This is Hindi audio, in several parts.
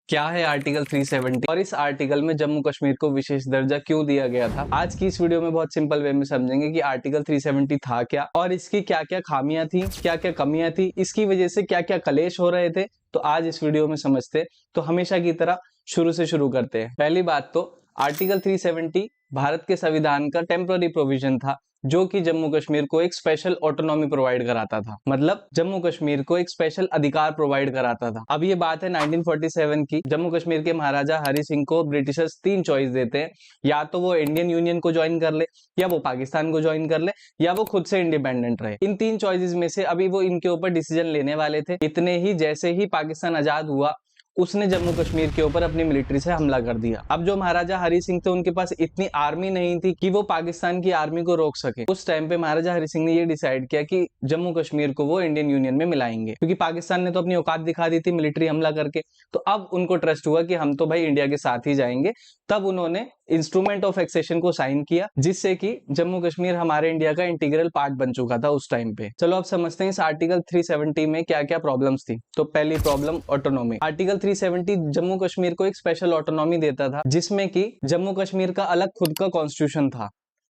क्या है आर्टिकल 370 और इस आर्टिकल में जम्मू कश्मीर को विशेष दर्जा क्यों दिया गया था। आज की इस वीडियो में बहुत सिंपल वे में समझेंगे कि आर्टिकल 370 था क्या और इसकी क्या क्या खामियां थी, क्या क्या कमियां थी, इसकी वजह से क्या क्या कलेश हो रहे थे। तो आज इस वीडियो में समझते हैं। तो हमेशा की तरह शुरू से शुरू करते हैं। पहली बात तो आर्टिकल 370 भारत के संविधान का टेम्पररी प्रोविजन था जो कि जम्मू कश्मीर को एक स्पेशल ऑटोनॉमी प्रोवाइड कराता था। मतलब जम्मू कश्मीर को एक स्पेशल अधिकार प्रोवाइड कराता था। अब ये बात है 1947 की। जम्मू कश्मीर के महाराजा हरि सिंह को ब्रिटिशर्स तीन चॉइस देते हैं, या तो वो इंडियन यूनियन को ज्वाइन कर ले, या वो पाकिस्तान को ज्वाइन कर ले, या वो खुद से इंडिपेंडेंट रहे। इन तीन चॉइसेस में से अभी वो इनके ऊपर डिसीजन लेने वाले थे। इतने ही जैसे ही पाकिस्तान आजाद हुआ उसने जम्मू कश्मीर के ऊपर अपनी मिलिट्री से हमला कर दिया। अब जो महाराजा हरि सिंह थे उनके पास इतनी आर्मी नहीं थी कि वो पाकिस्तान की आर्मी को रोक सके। उस टाइम पे महाराजा हरि सिंह ने ये डिसाइड किया कि जम्मू कश्मीर को वो इंडियन यूनियन में मिलाएंगे, क्योंकि पाकिस्तान ने तो अपनी औकात दिखा दी थी मिलिट्री हमला करके। तो अब उनको ट्रस्ट हुआ कि हम तो भाई इंडिया के साथ ही जाएंगे। तब उन्होंने इंस्ट्रूमेंट ऑफ एक्सेशन को साइन किया, जिससे कि जम्मू कश्मीर हमारे इंडिया का इंटीग्रल पार्ट बन चुका था उस टाइम पे। चलो अब समझते हैं इस आर्टिकल 370 में क्या क्या प्रॉब्लम्स थी। तो पहली problem autonomy. Article 370 Jammu Kashmir को एक स्पेशल ऑटोनॉमी देता था, जिसमें कि जम्मू कश्मीर का अलग खुद का कॉन्स्टिट्यूशन था।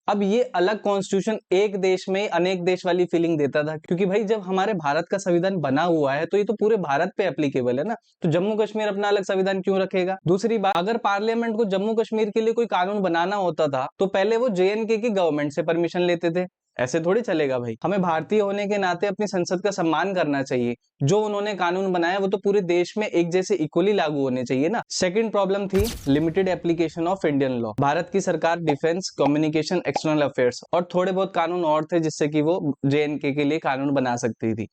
अब ये अलग कॉन्स्टिट्यूशन एक देश में अनेक देश वाली फीलिंग देता था, क्योंकि भाई जब हमारे भारत का संविधान बना हुआ है तो ये तो पूरे भारत पे एप्लीकेबल है ना। तो जम्मू कश्मीर अपना अलग संविधान क्यों रखेगा। दूसरी बात, अगर पार्लियामेंट को जम्मू कश्मीर के लिए कोई कानून बनाना होता था तो पहले वो जेएनके की गवर्नमेंट से परमिशन लेते थे। ऐसे थोड़ी चलेगा भाई। हमें भारतीय होने के नाते अपनी संसद का सम्मान करना चाहिए। जो उन्होंने कानून बनाया वो तो पूरे देश में एक जैसे इक्वली लागू होने चाहिए ना। सेकंड प्रॉब्लम थी limited application of Indian law. Bharat की सरकार डिफेंस, कम्युनिकेशन, एक्सटर्नल अफेयर्स और थोड़े बहुत कानून और थे जिससे कि वो जेएनके के लिए कानून बना सकती थी।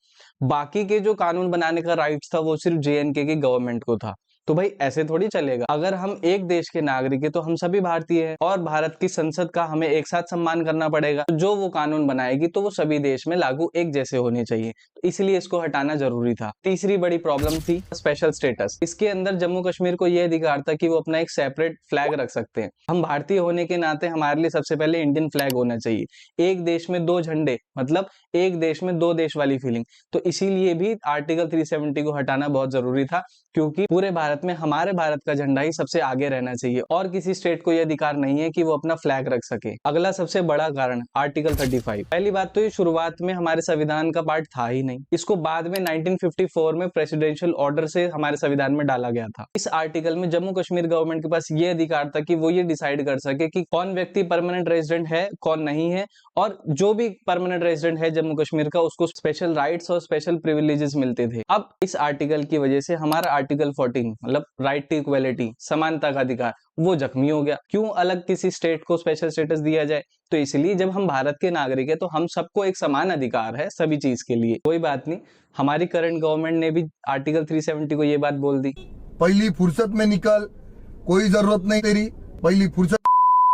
बाकी के जो कानून बनाने का राइट्स था वो सिर्फ जेएनके की गवर्नमेंट को था। तो भाई ऐसे थोड़ी चलेगा। अगर हम एक देश के नागरिक है तो हम सभी भारतीय हैं और भारत की संसद का हमें एक साथ सम्मान करना पड़ेगा। तो जो वो कानून बनाएगी तो वो सभी देश में लागू एक जैसे होने चाहिए। तो इसलिए इसको हटाना जरूरी था। तीसरी बड़ी प्रॉब्लम थी स्पेशल स्टेटस। इसके अंदर जम्मू कश्मीर को यह अधिकार था कि वो अपना एक सेपरेट फ्लैग रख सकते हैं। हम भारतीय होने के नाते हमारे लिए सबसे पहले इंडियन फ्लैग होना चाहिए। एक देश में दो झंडे, मतलब एक देश में दो देश वाली फीलिंग। तो इसीलिए भी आर्टिकल 370 को हटाना बहुत जरूरी था, क्योंकि पूरे भारत में हमारे भारत का झंडा ही सबसे आगे रहना चाहिए और किसी स्टेट को यह अधिकार नहीं है कि वो अपना फ्लैग रख सके। अगला सबसे बड़ा कारण आर्टिकल 35। पहली बात तो ये शुरुआत में हमारे संविधान का पार्ट था ही नहीं। इसको बाद में 1954 में प्रेसिडेंशियल ऑर्डर से हमारे संविधान में डाला गया था। इस आर्टिकल में जम्मू कश्मीर गवर्नमेंट के पास ये अधिकार था कि वो ये डिसाइड कर सके कि कौन व्यक्ति परमानेंट रेजिडेंट है, कौन नहीं है, और जो भी परमानेंट रेजिडेंट है जम्मू कश्मीर का उसको स्पेशल राइट्स और स्पेशल प्रिविलेजेस मिलते थे। अब इस आर्टिकल की वजह से हमारा आर्टिकल 14 मतलब राइट टू इक्वलिटी, समानता का अधिकार, वो जख्मी हो गया। क्यों अलग किसी स्टेट को स्पेशल स्टेटस दिया जाए। तो इसलिए जब हम भारत के नागरिक है तो हम सबको एक समान अधिकार है सभी चीज के लिए। कोई बात नहीं, हमारी करंट गवर्नमेंट ने भी आर्टिकल 370 को ये बात बोल दी, पहली फुर्सत में निकल, कोई जरूरत नहीं तेरी, पहली फुर्सत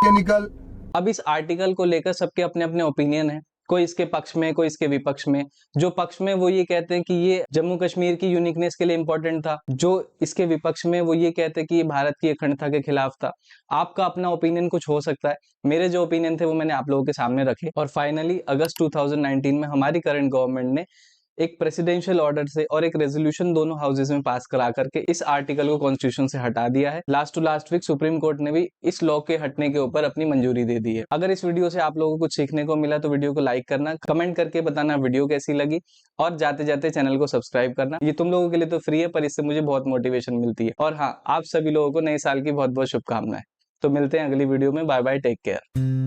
में निकल। अब इस आर्टिकल को लेकर सबके अपने अपने ओपिनियन है। कोई इसके पक्ष में, कोई इसके विपक्ष में। जो पक्ष में वो ये कहते हैं कि ये जम्मू कश्मीर की यूनिकनेस के लिए इंपॉर्टेंट था। जो इसके विपक्ष में वो ये कहते हैं कि ये भारत की अखंडता के खिलाफ था। आपका अपना ओपिनियन कुछ हो सकता है। मेरे जो ओपिनियन थे वो मैंने आप लोगों के सामने रखे। और फाइनली अगस्त 2019 में हमारी करंट गवर्नमेंट ने एक प्रेसिडेंशियल ऑर्डर से और एक रेजोल्यूशन दोनों हाउसेज में पास करा करके इस आर्टिकल को कॉन्स्टिट्यूशन से हटा दिया है। Last to last week Supreme Court ने भी इस लॉ के हटने के ऊपर अपनी मंजूरी दे दी है। अगर इस वीडियो से आप लोगों को कुछ सीखने को मिला तो वीडियो को लाइक करना, कमेंट करके बताना वीडियो कैसी लगी, और जाते जाते चैनल को सब्सक्राइब करना। ये तुम लोगों के लिए तो फ्री है, पर इससे मुझे बहुत मोटिवेशन मिलती है। और हाँ, आप सभी लोगों को नए साल की बहुत बहुत शुभकामनाएं। तो मिलते हैं अगली वीडियो में। Bye bye, take care.